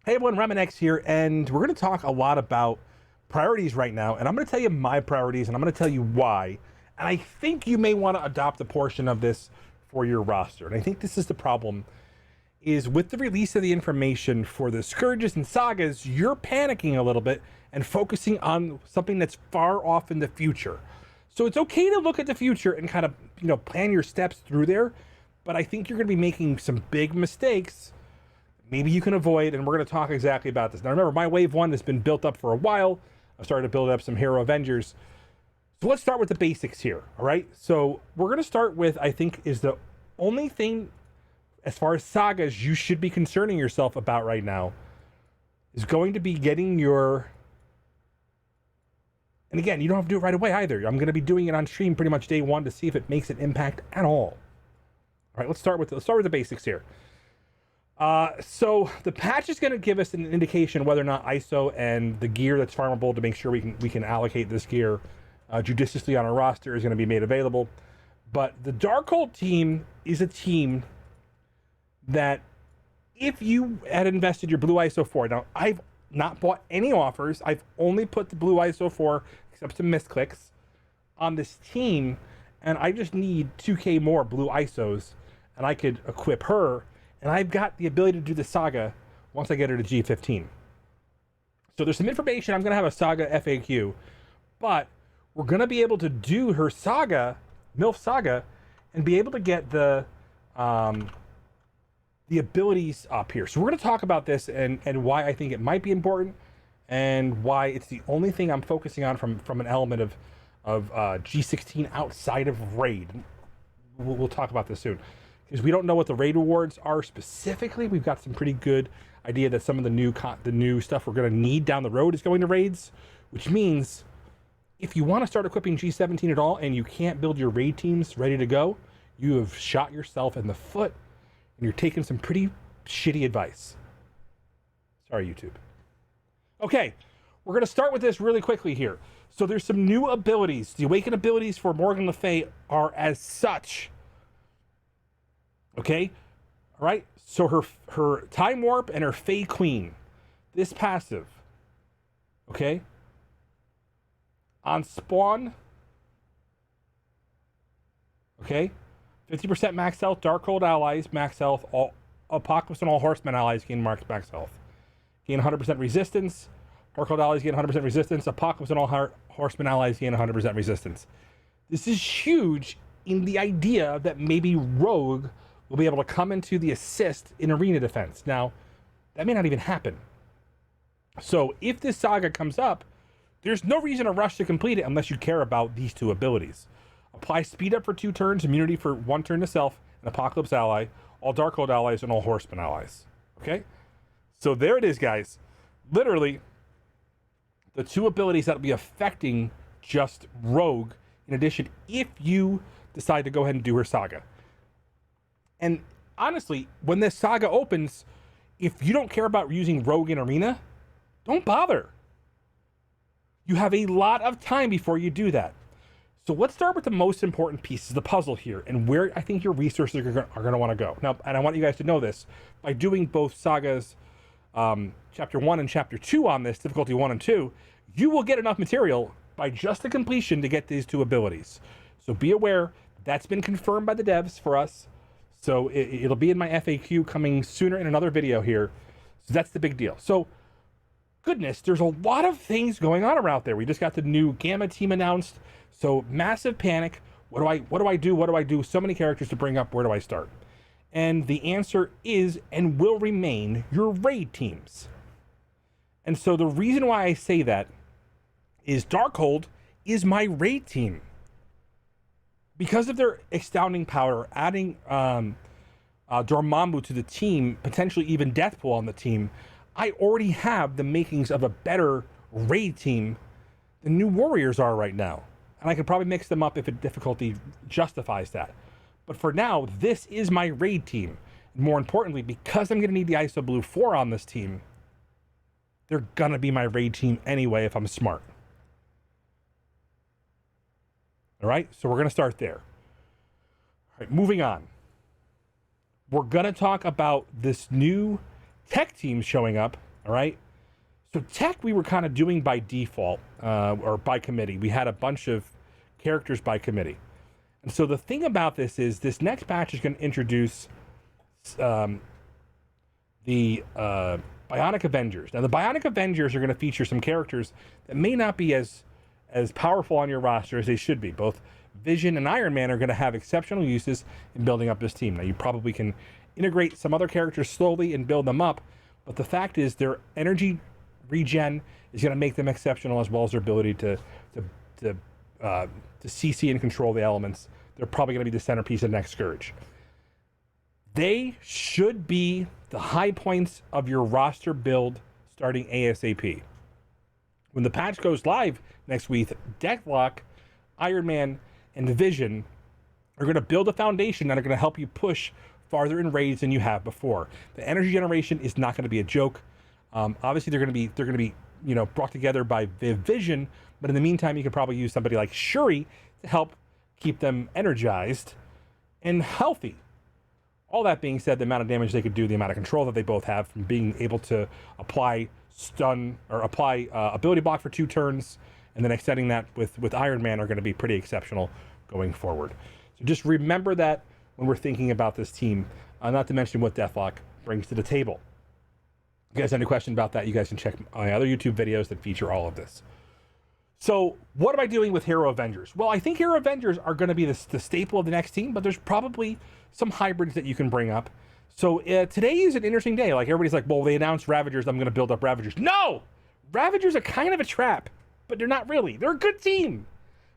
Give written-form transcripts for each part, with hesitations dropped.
Hey everyone, RemanX here, and we're going to talk a lot about priorities right now, and I'm going to tell you my priorities, and I'm going to tell you why. And I think you may want to adopt a portion of this for your roster. And I think this is the problem, is with the release of the information for the scourges and sagas, you're panicking a little bit and focusing on something that's far off in the future. So it's okay to look at the future and kind of, plan your steps through there, but I think you're going to be making some big mistakes maybe you can avoid, and we're going to talk exactly about this. Now remember, my wave one has been built up for a while. I've started to build up some Hero Avengers. So let's start with the basics here, all right? So we're going to start with, I think, is the only thing as far as sagas you should be concerning yourself about right now is going to be getting your, and again, you don't have to do it right away either. I'm going to be doing it on stream pretty much day one to see if it makes an impact at all. All right, let's start with the basics here. So the patch is going to give us an indication whether or not ISO and the gear that's farmable to make sure we can allocate this gear judiciously on our roster is going to be made available. But the Darkhold team is a team that if you had invested your blue ISO 4, now I've not bought any offers, I've only put the blue ISO 4, except some misclicks, on this team, and I just need 2k more blue ISOs, and I could equip her. And I've got the ability to do the saga once I get her to G15. So there's some information. I'm going to have a saga FAQ, but we're going to be able to do her saga, MILF saga, and be able to get the abilities up here. So we're going to talk about this and why I think it might be important and why it's the only thing I'm focusing on from an element of G16 outside of raid. We'll talk about this soon. Because we don't know what the raid rewards are specifically. We've got some pretty good idea that some of the new stuff we're going to need down the road is going to raids, which means if you want to start equipping G17 at all and you can't build your raid teams ready to go, you have shot yourself in the foot and you're taking some pretty shitty advice. Sorry, YouTube. Okay, we're going to start with this really quickly here. So there's some new abilities. The awakened abilities for Morgan Le Fay are as such. Okay, all right. So her time warp and her Fey Queen, this passive. Okay. On spawn. Okay, 50% max health. Darkhold allies max health. All Apocalypse and all Horsemen allies gain max health. Gain 100% resistance. Darkhold allies gain 100% resistance. Apocalypse and all Horsemen allies gain 100% resistance. This is huge in the idea that maybe Rogue will be able to come into the assist in arena defense. Now, that may not even happen. So if this saga comes up, there's no reason to rush to complete it unless you care about these two abilities. Apply speed up for 2 turns, immunity for 1 turn to self, an Apocalypse ally, all Darkhold allies, and all Horseman allies. Okay? So there it is, guys. Literally, the 2 abilities that will be affecting just Rogue, in addition, if you decide to go ahead and do her saga. And honestly, when this saga opens, if you don't care about using Rogue in Arena, don't bother. You have a lot of time before you do that. So let's start with the most important pieces of the puzzle here and where I think your resources are going to want to go. Now, and I want you guys to know this, by doing both sagas, Chapter 1 and Chapter 2 on this, difficulty 1 and 2, you will get enough material by just the completion to get these 2 abilities. So be aware, that's been confirmed by the devs for us. So it'll be in my FAQ coming sooner in another video here. So that's the big deal. So, goodness, there's a lot of things going on around there. We just got the new Gamma team announced. So massive panic. What do I do? So many characters to bring up. Where do I start? And the answer is and will remain your raid teams. And so the reason why I say that is Darkhold is my raid team. Because of their astounding power, adding Dormammu to the team, potentially even Deathpool on the team, I already have the makings of a better raid team than New Warriors are right now. And I could probably mix them up if difficulty justifies that. But for now, this is my raid team. More importantly, because I'm going to need the ISO Blue 4 on this team, they're going to be my raid team anyway if I'm smart. All right, so we're going to start there. All right, moving on. We're going to talk about this new tech team showing up All right. So tech we were kind of doing by default or by committee. We had a bunch of characters by committee. And so the thing about this is this next patch is going to introduce the Bionic Avengers. Now the Bionic Avengers are going to feature some characters that may not be as powerful on your roster as they should be. Both Vision and Iron Man are going to have exceptional uses in building up this team. Now you probably can integrate some other characters slowly and build them up, but the fact is their energy regen is going to make them exceptional, as well as their ability to CC and control the elements. They're probably going to be the centerpiece of the next Scourge. They should be the high points of your roster build starting ASAP. When the patch goes live next week, Deathlock, Iron Man, and Vision are going to build a foundation that are going to help you push farther in raids than you have before. The energy generation is not going to be a joke. Obviously, they're going to be brought together by Vision, but in the meantime, you could probably use somebody like Shuri to help keep them energized and healthy. All that being said, the amount of damage they could do, the amount of control that they both have from being able to apply stun or apply ability block for 2 turns, and then extending that with Iron Man are going to be pretty exceptional going forward. So just remember that when we're thinking about this team, not to mention what Deathlock brings to the table. If you guys have any question about that, you guys can check my other YouTube videos that feature all of this. So what am I doing with Hero Avengers? Well, I think Hero Avengers are going to be the staple of the next team, but there's probably some hybrids that you can bring up. So today is an interesting day. Like everybody's like, well, they announced Ravagers, I'm going to build up Ravagers. No! Ravagers are kind of a trap, but they're not really. They're a good team.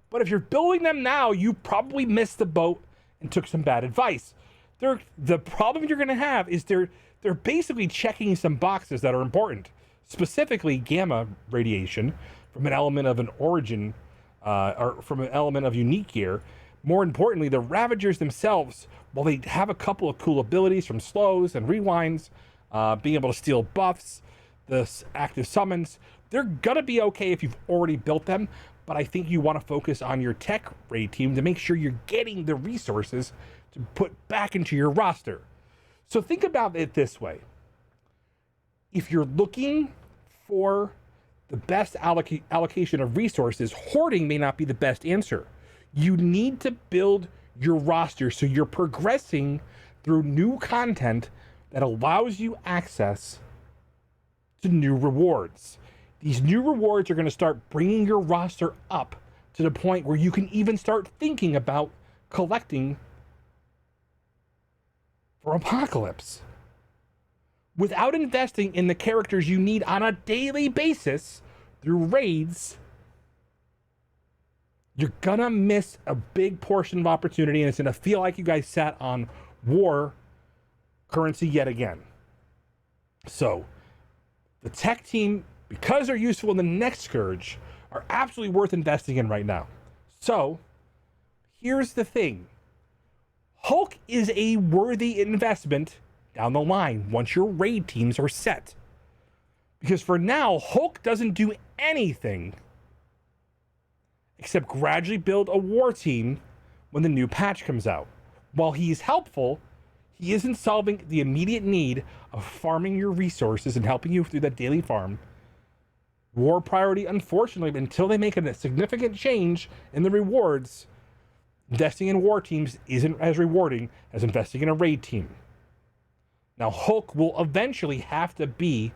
But if you're building them now, you probably missed the boat and took some bad advice. The problem you're going to have is they're basically checking some boxes that are important, specifically gamma radiation from an element of an origin, or from an element of unique gear. More importantly, the Ravagers themselves, while they have a couple of cool abilities from slows and rewinds, being able to steal buffs, the active summons, they're gonna be okay if you've already built them, but I think you want to focus on your tech raid team to make sure you're getting the resources to put back into your roster. So think about it this way. If you're looking for the best allocation of resources, hoarding may not be the best answer. You need to build your roster so you're progressing through new content that allows you access to new rewards. These new rewards are going to start bringing your roster up to the point where you can even start thinking about collecting for Apocalypse. Without investing in the characters you need on a daily basis through raids, you're gonna miss a big portion of opportunity, and it's gonna feel like you guys sat on war currency yet again. So the tech team, because they're useful in the next Scourge, are absolutely worth investing in right now. So here's the thing. Hulk is a worthy investment down the line once your raid teams are set. Because for now, Hulk doesn't do anything except gradually build a war team when the new patch comes out. While he's helpful, he isn't solving the immediate need of farming your resources and helping you through that daily farm. War priority, unfortunately, until they make a significant change in the rewards, investing in war teams isn't as rewarding as investing in a raid team. Now, Hulk will eventually have to be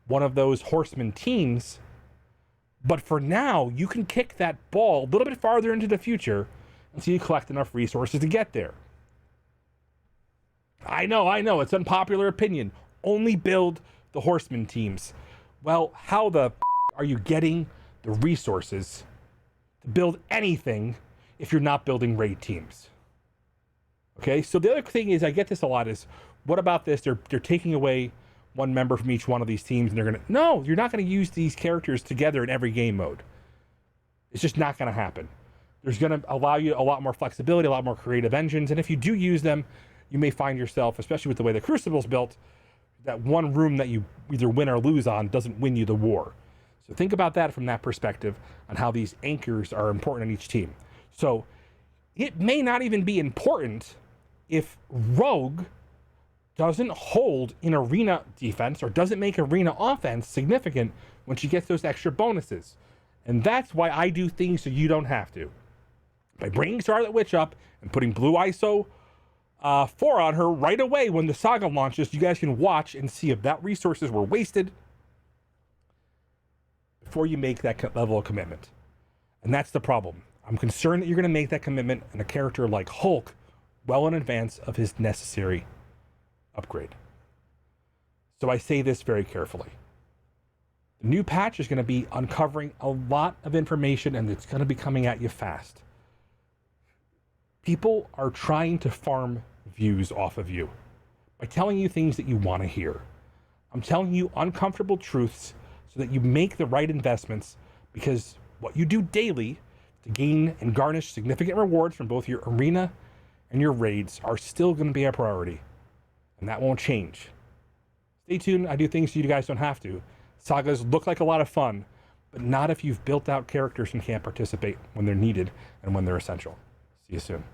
one of those horseman teams, but for now, you can kick that ball a little bit farther into the future until you collect enough resources to get there. I know, it's unpopular opinion. Only build the horseman teams. Well, how the are you getting the resources to build anything if you're not building raid teams? Okay, so the other thing is, I get this a lot, is what about this? They're taking away one member from each one of these teams, and they're gonna, no, you're not gonna use these characters together in every game mode. It's just not gonna happen. There's gonna allow you a lot more flexibility, a lot more creative engines, and if you do use them, you may find yourself, especially with the way the Crucible's built, that one room that you either win or lose on doesn't win you the war. So think about that from that perspective on how these anchors are important on each team. So it may not even be important if Rogue doesn't hold in arena defense or doesn't make arena offense significant when she gets those extra bonuses. And that's why I do things so you don't have to. By bringing Scarlet Witch up and putting Blue ISO 4 on her right away when the saga launches, you guys can watch and see if that resources were wasted before you make that level of commitment. And that's the problem. I'm concerned that you're going to make that commitment in a character like Hulk well in advance of his necessary upgrade. So I say this very carefully. The new patch is going to be uncovering a lot of information, and it's going to be coming at you fast. People are trying to farm views off of you by telling you things that you want to hear. I'm telling you uncomfortable truths so that you make the right investments, because what you do daily to gain and garnish significant rewards from both your arena and your raids are still going to be a priority, and that won't change. Stay tuned. I do things so you guys don't have to. Sagas look like a lot of fun, but not if you've built out characters and can't participate when they're needed and when they're essential. See you soon.